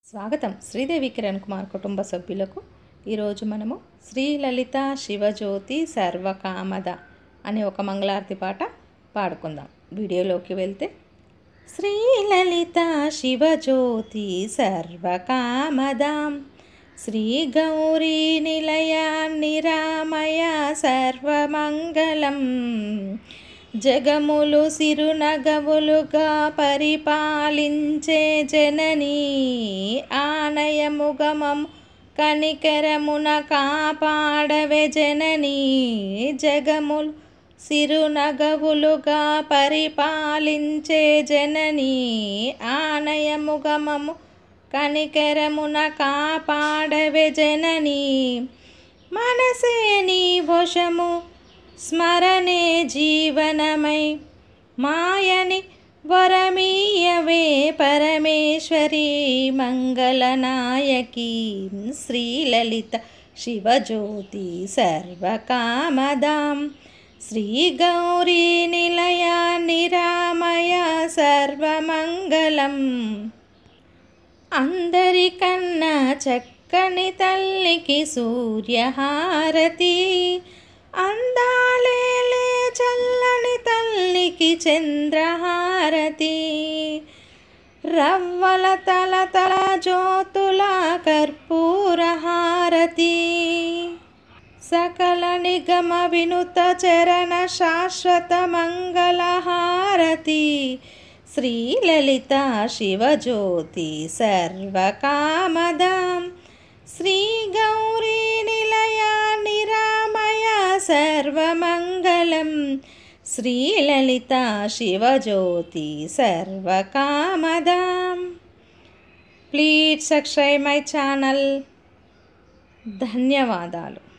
స్వాగతం. శ్రీదేవి కిరణ్ కుమార్ కుటుంబ సభ్యులకు ఈరోజు మనము శ్రీలలిత శివజ్యోతి సర్వకామద అనే ఒక మంగళారతి పాట పాడుకుందాం. వీడియోలోకి వెళ్తే శ్రీలలిత శివజ్యోతి సర్వకామదాం శ్రీ గౌరీ నిలయ నిరామయ సర్వమంగళం జగములు సిరునగవులుగా పరిపాలించే జననీ ఆనయముగమం కనికరమున కాపాడవే జననీ జగములు సిరునగవులుగా పరిపాలించే జననీ ఆనయముగమము కనికరమున కాపాడవే జననీ మనసే నీ వశము స్మరణే జీవనమై మాయని వరమీయవే పరమేశ్వరి మంగళనాయకి శ్రీలలిత శివజ్యోతి సర్వకామదాం శ్రీ గౌరీ నిలయ నిరామయ సర్వమంగళం అందరికన్నా చక్కని తల్లికి సూర్యహారతి అందాలేలే చల్లని తల్లికి చంద్రహారతి రవ్వల తల తల జ్యోతుల కర్పూరహారతి సకల నిగమ వినుత చరణ శాశ్వత మంగళహారతి శ్రీలలిత శివజ్యోతి సర్వకామదాం శ్రీ గౌరీ నిలయ నిరామయ సర్వమంగళం శ్రీలలిత శివజ్యోతి సర్వకామదాం. Please subscribe my channel. ధన్యవాదాలు.